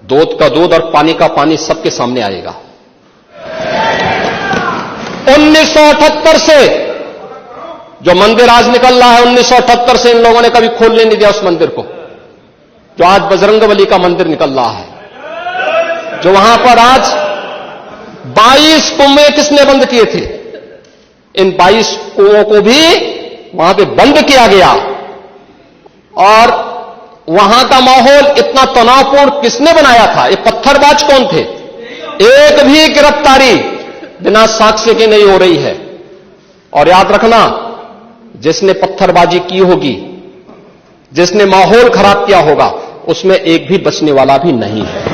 दूध का दूध और पानी का पानी सबके सामने आएगा। 1978 से जो मंदिर आज निकल रहा है, 1978 से इन लोगों ने कभी खोलने नहीं दिया उस मंदिर को, जो आज बजरंगबली का मंदिर निकल रहा है, जो वहां पर आज 22 कुएं किसने बंद किए थे, इन 22 कुओं को भी वहां पे बंद किया गया। और वहां का माहौल इतना तनावपूर्ण किसने बनाया था? ये पत्थरबाज कौन थे? एक भी गिरफ्तारी बिना साक्ष्य के नहीं हो रही है। और याद रखना, जिसने पत्थरबाजी की होगी, जिसने माहौल खराब किया होगा, उसमें एक भी बचने वाला भी नहीं है।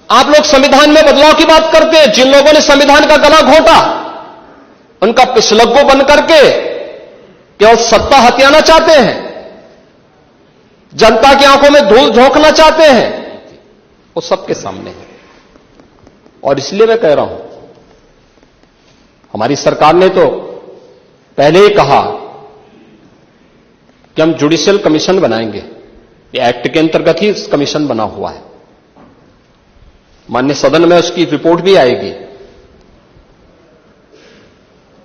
आप लोग संविधान में बदलाव की बात करते हैं। जिन लोगों ने संविधान का गला घोंटा, उनका पिछलग्गू बन करके केवल सत्ता हथियाना चाहते हैं, जनता की आंखों में धूल झोंकना चाहते हैं, वो सबके सामने है। और इसलिए मैं कह रहा हूं, हमारी सरकार ने तो पहले ही कहा कि हम जुडिशियल कमीशन बनाएंगे। ये एक्ट के अंतर्गत ही कमीशन बना हुआ है। माननीय सदन में उसकी रिपोर्ट भी आएगी।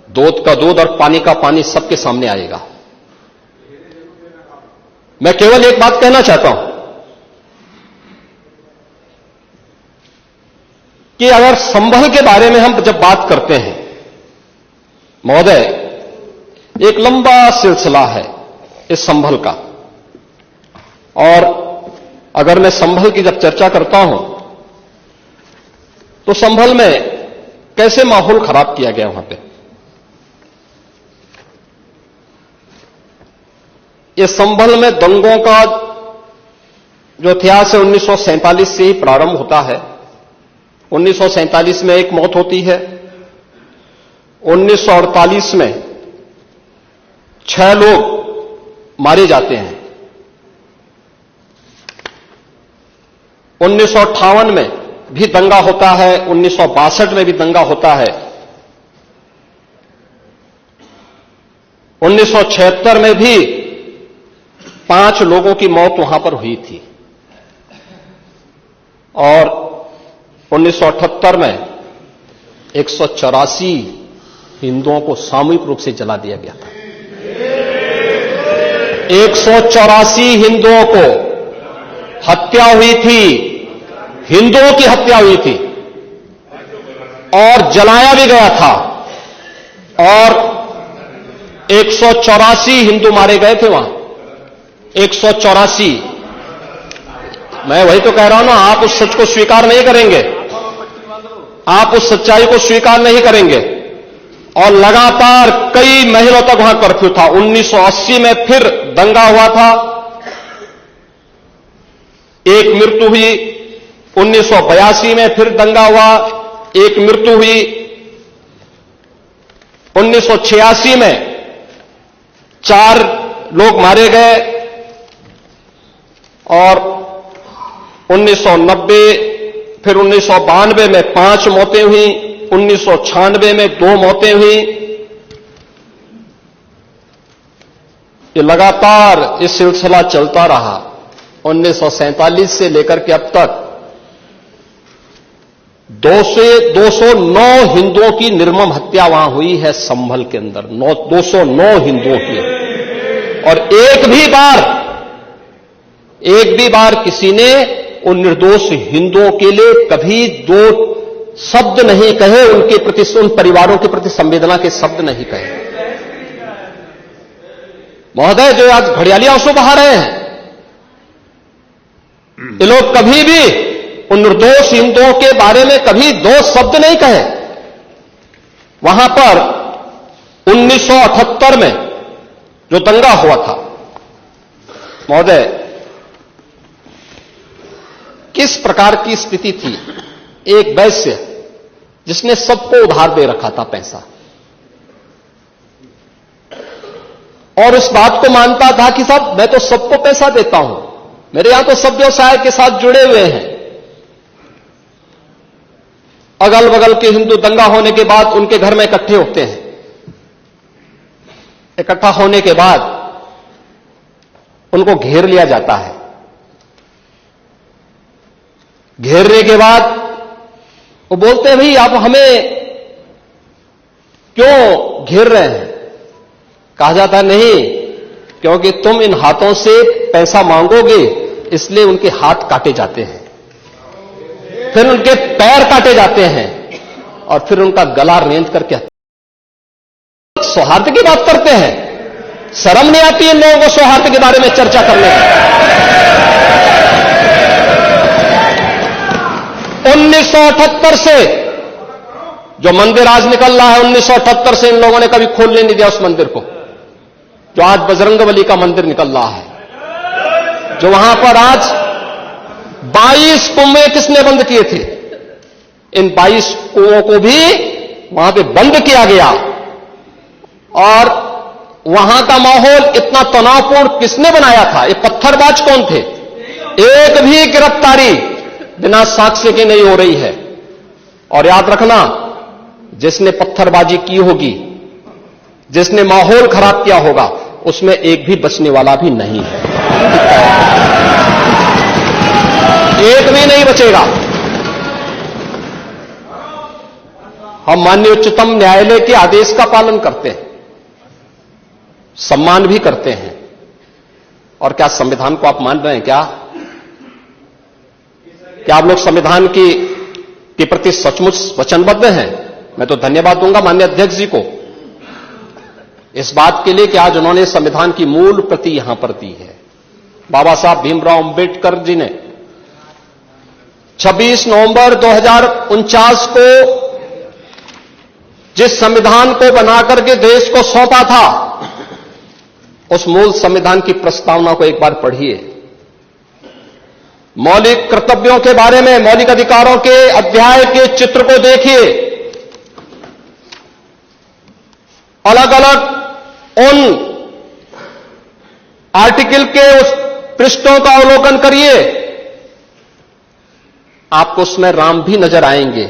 दूध का दूध और पानी का पानी सबके सामने आएगा। मैं केवल एक बात कहना चाहता हूं कि अगर संभल के बारे में हम जब बात करते हैं, महोदय, एक लंबा सिलसिला है इस संभल का। और अगर मैं संभल की जब चर्चा करता हूं तो संभल में कैसे माहौल खराब किया गया वहां पे। ये संभल में दंगों का जो इतिहास है 1947 से ही प्रारंभ होता है। 1947 में एक मौत होती है। 1948 में 6 लोग मारे जाते हैं। 1958 में भी दंगा होता है। 1962 में भी दंगा होता है। 1976 में भी 5 लोगों की मौत वहां पर हुई थी। और 1978 में 184 हिंदुओं को सामूहिक रूप से जला दिया गया था। 184 हिंदुओं को हत्या हुई थी, हिंदुओं की हत्या हुई थी और जलाया भी गया था। और 184 हिंदू मारे गए थे वहां। 184। मैं वही तो कह रहा हूं ना, आप उस सच को स्वीकार नहीं करेंगे, आप उस सच्चाई को स्वीकार नहीं करेंगे। और लगातार कई महीनों तक वहां कर्फ्यू था। 1980 में फिर दंगा हुआ था, एक मृत्यु हुई। 1982 में फिर दंगा हुआ, एक मृत्यु हुई। 1986 में 4 लोग मारे गए। और 1990 फिर 1992 में 5 मौतें हुई। 1996 में 2 मौतें हुई। ये लगातार ये सिलसिला चलता रहा। 1947 से लेकर के अब तक 209 हिंदुओं की निर्मम हत्या वहां हुई है संभल के अंदर। 209 हिंदुओं की। और एक भी बार किसी ने उन निर्दोष हिंदुओं के लिए कभी 2 शब्द नहीं कहे, उनके प्रति, उन परिवारों के प्रति संवेदना के शब्द नहीं कहे। महोदय, जो आज घड़ियाली आंसू बहा रहे हैं, ये लोग कभी भी उन निर्दोष हिंदुओं के बारे में कभी 2 शब्द नहीं कहे। वहां पर 1978 में जो दंगा हुआ था, महोदय, किस प्रकार की स्थिति थी। एक वैश्य जिसने सबको उधार दे रखा था पैसा, और उस बात को मानता था कि साहब मैं तो सबको पैसा देता हूं, मेरे यहां तो सब व्यवसाय के साथ जुड़े हुए हैं। अगल बगल के हिंदू दंगा होने के बाद उनके घर में इकट्ठे होते हैं। इकट्ठा होने के बाद उनको घेर लिया जाता है। घेरने के बाद वो बोलते हैं, भाई आप हमें क्यों घेर रहे हैं? कहा जाता है, नहीं, क्योंकि तुम इन हाथों से पैसा मांगोगे, इसलिए उनके हाथ काटे जाते हैं, फिर उनके पैर काटे जाते हैं और फिर उनका गला रेंध करके सौहार्द की बात करते हैं। शर्म नहीं आती इन लोगों को सौहार्द के बारे में चर्चा करने की। 1978 से जो मंदिर आज निकल रहा है, 1978 से इन लोगों ने कभी खोलने नहीं दिया उस मंदिर को, जो आज बजरंगबली का मंदिर निकल रहा है। जो वहां पर आज 22 कुएं किसने बंद किए थे? इन 22 कुओं को भी वहां पे बंद किया गया। और वहां का माहौल इतना तनावपूर्ण किसने बनाया था? ये पत्थरबाज कौन थे? एक भी गिरफ्तारी बिना साक्ष्य के नहीं हो रही है। और याद रखना, जिसने पत्थरबाजी की होगी, जिसने माहौल खराब किया होगा, उसमें एक भी बचने वाला भी नहीं है, एक भी नहीं बचेगा। हम माननीय उच्चतम न्यायालय के आदेश का पालन करते हैं, सम्मान भी करते हैं। और क्या संविधान को आप मान रहे हैं? क्या आप लोग संविधान के प्रति सचमुच वचनबद्ध हैं? मैं तो धन्यवाद दूंगा माननीय अध्यक्ष जी को इस बात के लिए कि आज उन्होंने संविधान की मूल प्रति यहां पर दी है। बाबा साहब भीमराव अंबेडकर जी ने 26 नवंबर 2049 को जिस संविधान को बनाकर के देश को सौंपा था, उस मूल संविधान की प्रस्तावना को एक बार पढ़िए। मौलिक कर्तव्यों के बारे में, मौलिक अधिकारों के अध्याय के चित्र को देखिए। अलग अलग उन आर्टिकल के उस पृष्ठों का अवलोकन करिए, आपको उसमें राम भी नजर आएंगे,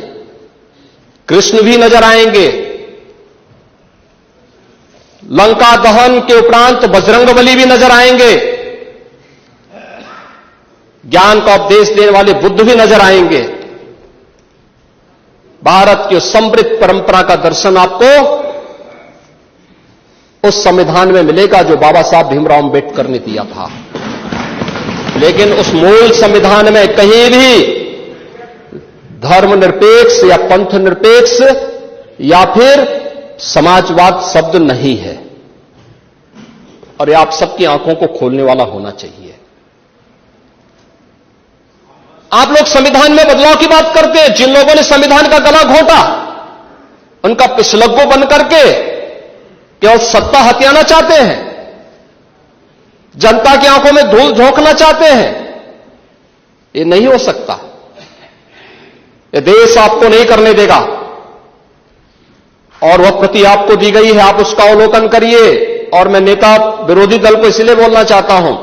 कृष्ण भी नजर आएंगे। लंका दहन के उपरांत बजरंगबली भी नजर आएंगे, ज्ञान का उपदेश देने वाले बुद्ध भी नजर आएंगे। भारत की समृद्ध परंपरा का दर्शन आपको उस संविधान में मिलेगा जो बाबा साहब भीमराव अंबेडकर ने दिया था। लेकिन उस मूल संविधान में कहीं भी धर्मनिरपेक्ष या पंथ निरपेक्ष या फिर समाजवाद शब्द नहीं है। और यह आप सबकी आंखों को खोलने वाला होना चाहिए। आप लोग संविधान में बदलाव की बात करते हैं। जिन लोगों ने संविधान का गला घोंटा, उनका पिछलग्गू बन करके केवल सत्ता हथियाना चाहते हैं, जनता की आंखों में धूल झोंकना चाहते हैं। ये नहीं हो सकता। ये देश आपको नहीं करने देगा। और वह प्रति आपको दी गई है, आप उसका अवलोकन करिए। और मैं नेता विरोधी दल को इसलिए बोलना चाहता हूं,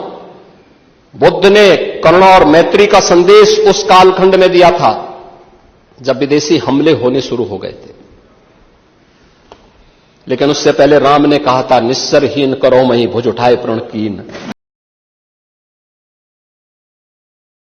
बुद्ध ने करुणा और मैत्री का संदेश उस कालखंड में दिया था जब विदेशी हमले होने शुरू हो गए थे। लेकिन उससे पहले राम ने कहा था, निस्सरहीन करो मही भुज उठाए प्रण कीन।